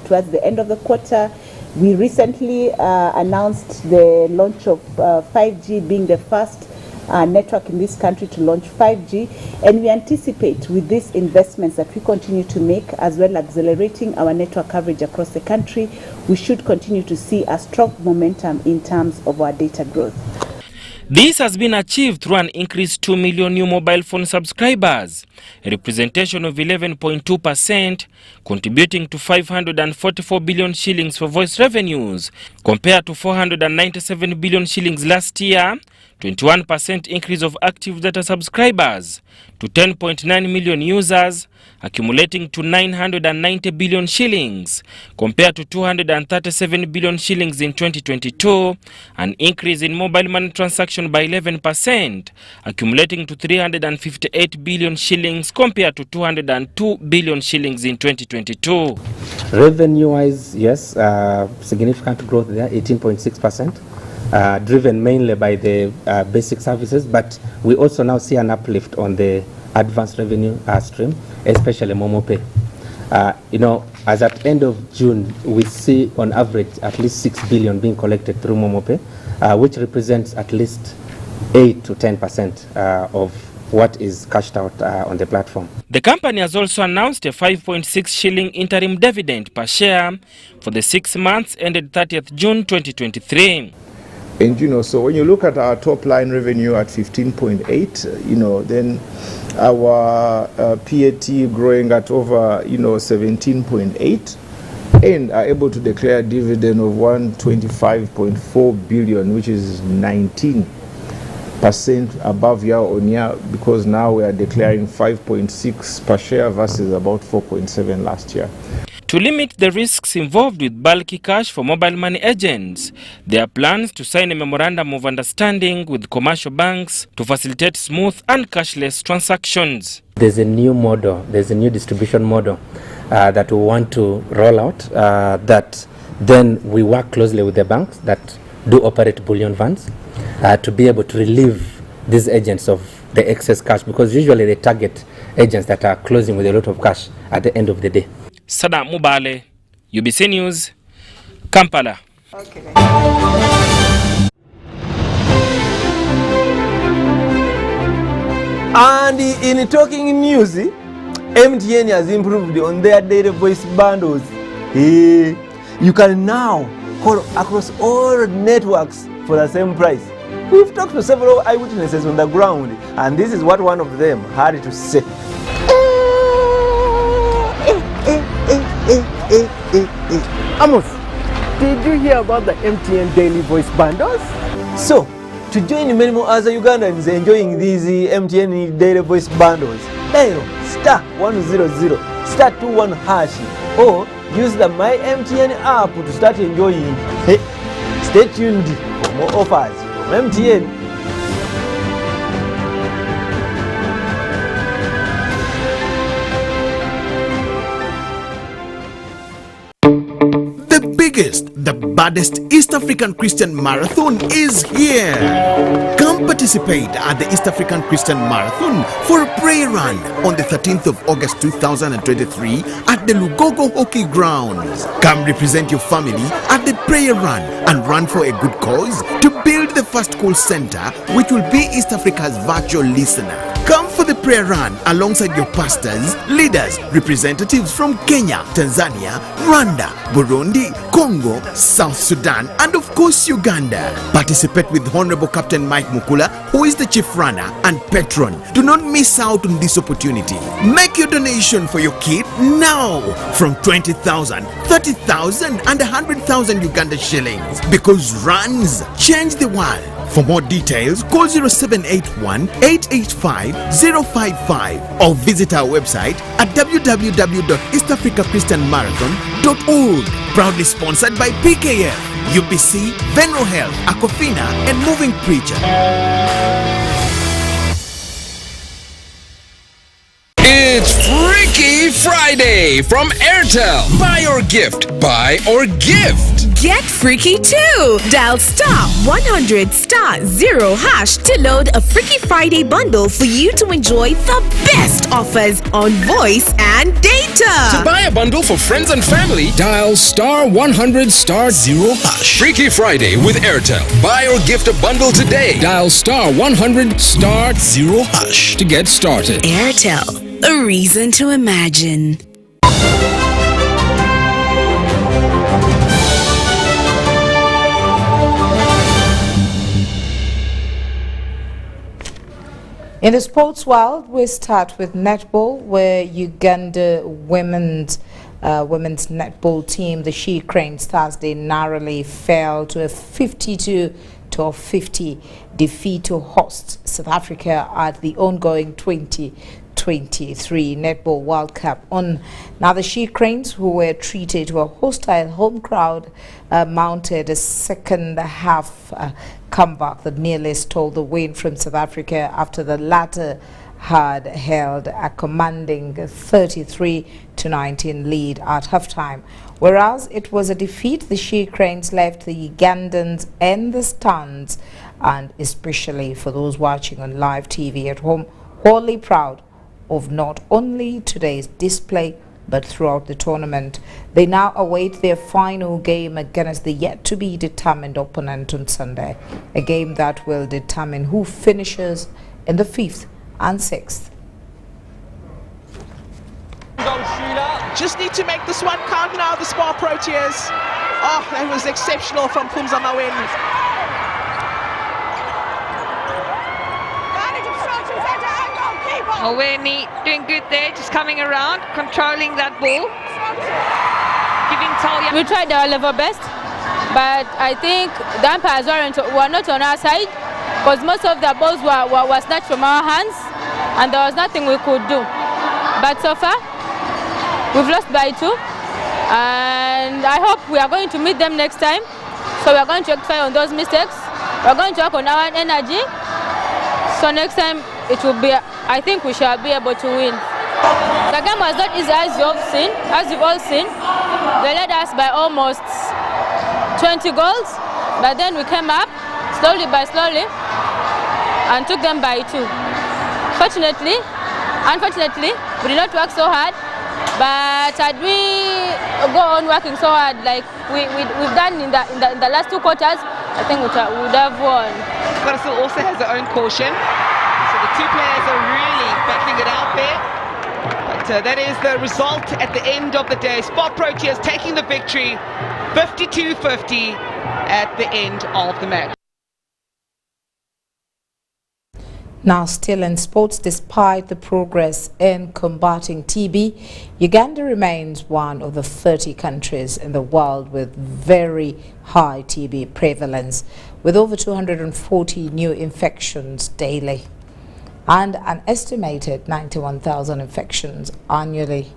towards the end of the quarter. We recently announced the launch of 5G, being the first network in this country to launch 5G, and we anticipate with these investments that we continue to make, as well as accelerating our network coverage across the country, we should continue to see a strong momentum in terms of our data growth. This has been achieved through an increased 2 million new mobile phone subscribers, a representation of 11.2%, contributing to 544 billion shillings for voice revenues, compared to 497 billion shillings last year, 21% increase of active data subscribers to 10.9 million users, accumulating to 990 billion shillings, compared to 237 billion shillings in 2022, an increase in mobile money transaction by 11%, accumulating to 358 billion shillings compared to 202 billion shillings in 2022. Revenue-wise, yes, significant growth there, 18.6%. driven mainly by the basic services, but we also now see an uplift on the advanced revenue stream, especially MomoPay. As at end of June, we see on average at least 6 billion being collected through MomoPay, which represents at least 8 to 10% of what is cashed out on the platform. The company has also announced a 5.6 shilling interim dividend per share for the 6 months ended 30th June 2023. And so when you look at our top line revenue at 15.8, then our PAT growing at over 17.8, and are able to declare a dividend of 125.4 billion, which is 19% above year on year, because now we are declaring 5.6 per share versus about 4.7 last year. To limit the risks involved with bulky cash for mobile money agents, there are plans to sign a memorandum of understanding with commercial banks to facilitate smooth and cashless transactions. There's a new model, there's a new distribution model that we want to roll out, that then we work closely with the banks that do operate bullion funds to be able to relieve these agents of the excess cash, because usually they target agents that are closing with a lot of cash at the end of the day. Sada Mubale, UBC News, Kampala. Okay. And in talking news, MTN has improved on their data voice bundles. You can now call across all networks for the same price. We've talked to several eyewitnesses on the ground, and this is what one of them had to say. Amos, did you hear about the MTN daily voice bundles? So, to join many more other Ugandans enjoying these MTN daily voice bundles, dial *100 *21# or use the My MTN app to start enjoying. Stay tuned for more offers from MTN. The baddest East African Christian Marathon is here. Come participate at the East African Christian Marathon for a prayer run on the 13th of August 2023 at the Lugogo Hockey Grounds. Come represent your family at the prayer run and run for a good cause to build the first call center, which will be East Africa's virtual listener. Come for the prayer run alongside your pastors, leaders, representatives from Kenya, Tanzania, Rwanda, Burundi, Congo, South Sudan, and of course Uganda. Participate with Honorable Captain Mike Mukula, who is the chief runner and patron. Do not miss out on this opportunity. Make your donation for your kid now from 20,000, 30,000 and 100,000 Uganda shillings, because runs change the world. For more details, call 0781 885 055 or visit our website at www.eastafricachristianmarathon.org. Proudly sponsored by PKF, UBC, Venro Health, Aquafina, and Moving Preacher. It's Freaky Friday from Airtel. Buy or gift. Buy or gift. Get freaky too! Dial *100*0# to load a Freaky Friday bundle for you to enjoy the best offers on voice and data. To buy a bundle for friends and family, dial *100*0#. Freaky Friday with Airtel. Buy or gift a bundle today. Dial *100*0# to get started. Airtel, a reason to imagine. In the sports world, we start with netball, where Uganda women's netball team, the She Cranes, Thursday narrowly fell to a 52-50 defeat to host South Africa at the ongoing 2023 Netball World Cup. Now the She Cranes, who were treated to a hostile home crowd, mounted a second half comeback that nearly stole the win from South Africa after the latter had held a commanding 33-19 lead at halftime. Whereas it was a defeat, the She Cranes left the Ugandans in the stands, and especially for those watching on live TV at home, wholly proud of not only today's display but throughout the tournament. They now await their final game against the yet-to-be-determined opponent on Sunday, a game that will determine who finishes in the 5th and 6th. Goal shooter. Just need to make this one count now, the Spar Proteas. Oh, that was exceptional from Pumza Mawen. Oweni doing good there, just coming around, controlling that ball. Giving Talia. We tried our level best, but I think the umpires were not on our side, because most of the balls were snatched from our hands, and there was nothing we could do. But so far, we've lost by 2, and I hope we are going to meet them next time. So we are going to rectify on those mistakes. We are going to work on our energy. So next time it will be, I think we shall be able to win. The game was not easy, as you've all seen. They led us by almost 20 goals, but then we came up slowly and took them by 2. Unfortunately, we did not work so hard, but had we go on working so hard like we've done in the last 2 quarters, I think we would have won. But still also has their own caution. So the 2 players are really battling it out there. But that is the result at the end of the day. Spar Proteas taking the victory, 52-50 at the end of the match. Now, still in sports, despite the progress in combating TB, Uganda remains one of the 30 countries in the world with very high TB prevalence, with over 240 new infections daily and an estimated 91,000 infections annually.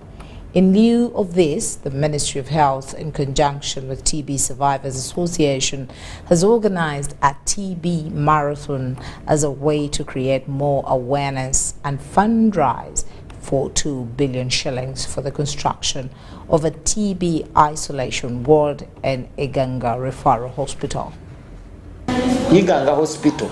In lieu of this, the Ministry of Health, in conjunction with TB Survivors Association, has organized a TB marathon as a way to create more awareness and fundraise for 2 billion shillings for the construction of a TB isolation ward in Iganga Referral Hospital. Iganga Hospital,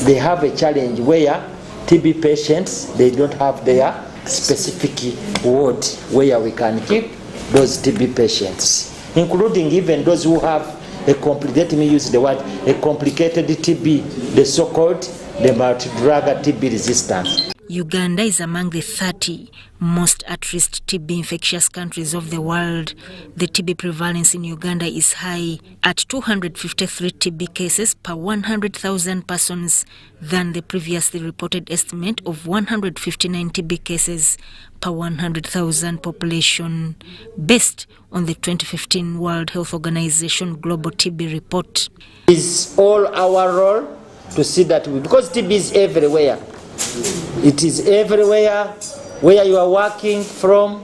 they have a challenge where TB patients, they don't have their specific ward where we can keep those TB patients, including even those who have a let me use the word, a complicated TB, the so-called the multi-drug TB resistance. Uganda is among the 30 most at-risk TB infectious countries of the world. The TB prevalence in Uganda is high at 253 TB cases per 100,000 persons than the previously reported estimate of 159 TB cases per 100,000 population, based on the 2015 World Health Organization Global TB Report. It's all our role to see that because TB is everywhere. It is everywhere, where you are working from,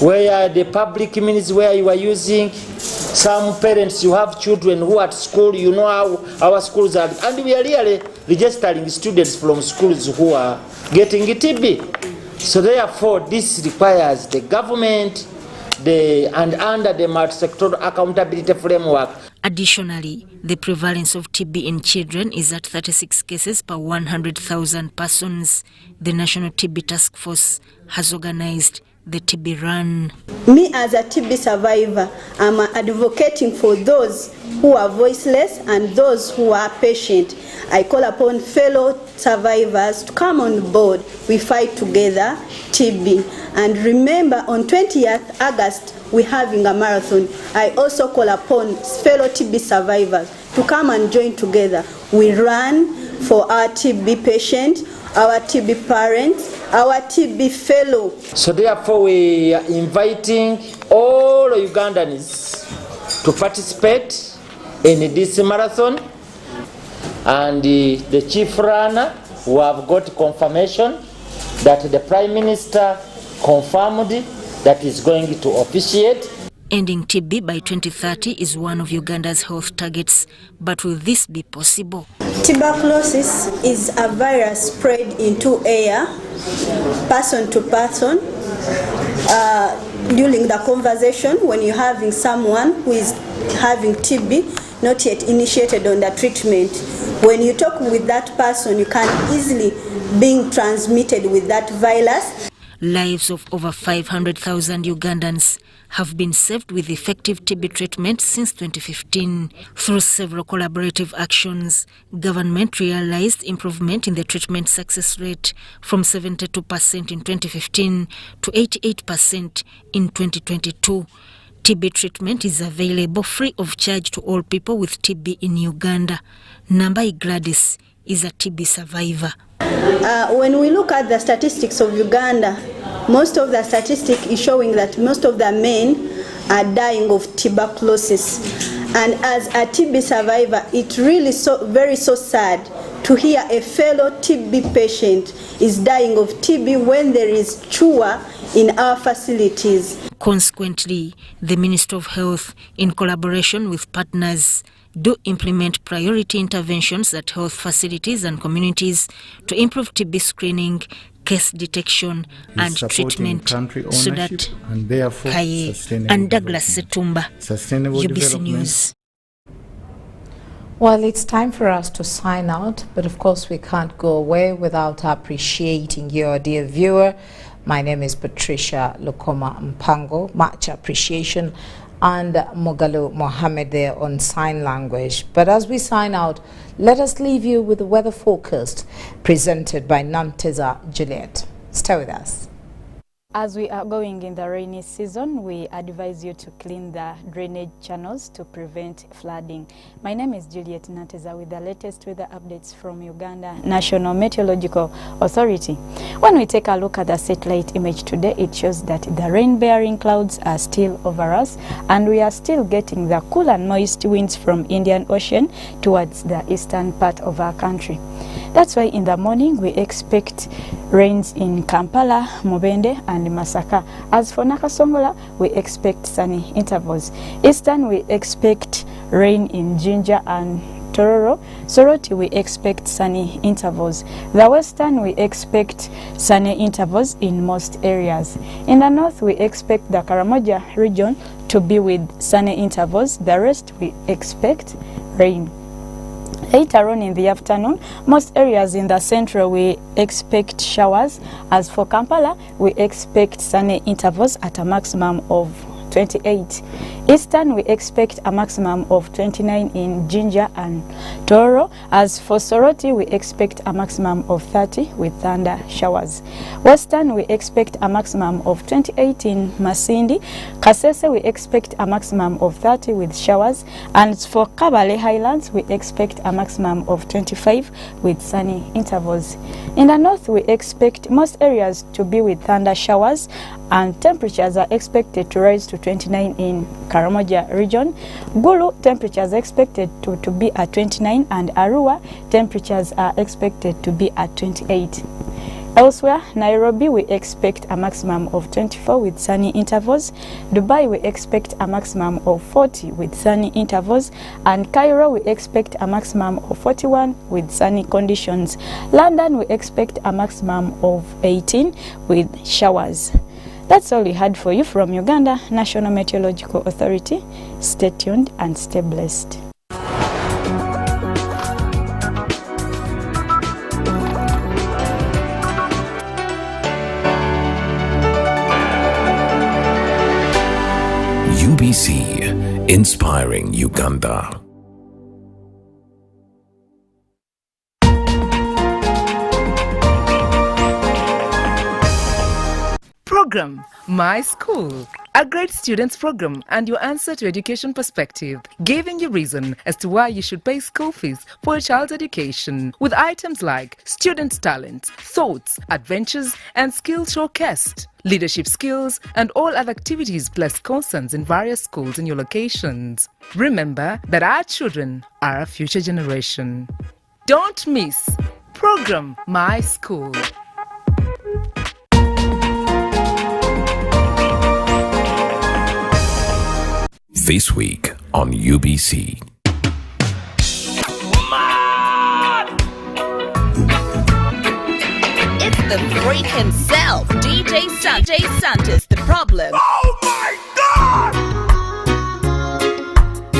where the public means where you are using. Some parents, you have children who are at school, you know how our schools are, and we are really registering students from schools who are getting TB. So therefore, this requires the government and under the multi-sectoral accountability framework. Additionally, the prevalence of TB in children is at 36 cases per 100,000 persons. The National TB Task Force has organized the TB Run. Me as a TB survivor, I'm advocating for those who are voiceless and those who are patient. I call upon fellow survivors to come on board. We fight together TB. And remember, on 20th August, we're having a marathon. I also call upon fellow TB survivors to come and join together. We run for our TB patient, our TB parents, our TB fellow. So therefore, we are inviting all Ugandans to participate in this marathon. And the chief runner, who have got confirmation that the Prime Minister confirmed that is going to officiate. Ending TB by 2030 is one of Uganda's health targets, but will this be possible? Tuberculosis is a virus spread into air, person to person, during the conversation when you're having someone who is having TB, not yet initiated on the treatment. When you talk with that person, you can easily be transmitted with that virus. Lives of over 500,000 Ugandans have been saved with effective TB treatment since 2015. Through several collaborative actions, government realized improvement in the treatment success rate from 72% in 2015 to 88% in 2022. TB treatment is available free of charge to all people with TB in Uganda. Nambai Gladys is a TB survivor. When we look at the statistics of Uganda, most of the statistics is showing that most of the men are dying of tuberculosis. And as a TB survivor, it's really very sad to hear a fellow TB patient is dying of TB when there is cure in our facilities. Consequently, the Minister of Health, in collaboration with partners, do implement priority interventions at health facilities and communities to improve TB screening, case detection and treatment. So that Kaye and Douglas Setumba, UBC News. Well, it's time for us to sign out, but of course we can't go away without appreciating you, dear viewer. My name is Patricia Lokoma Mpango. Much appreciation. And Mogalu Mohammed there on sign language. But as we sign out, let us leave you with the weather forecast presented by Nanteza Juliet. Stay with us. As we are going in the rainy season, we advise you to clean the drainage channels to prevent flooding. My name is Juliet Nanteza with the latest weather updates from Uganda National Meteorological Authority. When we take a look at the satellite image today, it shows that the rain-bearing clouds are still over us, and we are still getting the cool and moist winds from Indian Ocean towards the eastern part of our country. That's why in the morning we expect rains in Kampala, Mubende and Masaka. As for Nakasongola, we expect sunny intervals. Eastern, we expect rain in Jinja and Tororo. Soroti, we expect sunny intervals. The Western, we expect sunny intervals in most areas. In the North, we expect the Karamoja region to be with sunny intervals. The rest, we expect rain. Later on in the afternoon, most areas in the central we expect showers. As for Kampala, we expect sunny intervals at a maximum of 28. Eastern, we expect a maximum of 29 in Jinja and Toro. As for Soroti, we expect a maximum of 30 with thunder showers. Western, we expect a maximum of 28 in Masindi. Kasese, we expect a maximum of 30 with showers. And for Kabale Highlands, we expect a maximum of 25 with sunny intervals. In the north, we expect most areas to be with thunder showers, and temperatures are expected to rise to 29 in Karamoja region. Gulu, temperatures expected to be at 29, and Arua, temperatures are expected to be at 28. Elsewhere, Nairobi, we expect a maximum of 24 with sunny intervals. Dubai, we expect a maximum of 40 with sunny intervals. And Cairo, we expect a maximum of 41 with sunny conditions. London, we expect a maximum of 18 with showers. That's all we had for you from Uganda National Meteorological Authority. Stay tuned and stay blessed. UBC, inspiring Uganda. Program My School, a great students program and your answer to education perspective, giving you reason as to why you should pay school fees for a child's education, with items like students' talents, thoughts, adventures and skills showcased, leadership skills and all other activities plus concerts in various schools in your locations. Remember that our children are our future generation. Don't miss Program My School. This week on UBC. It's the freak himself, DJ Santos, the problem.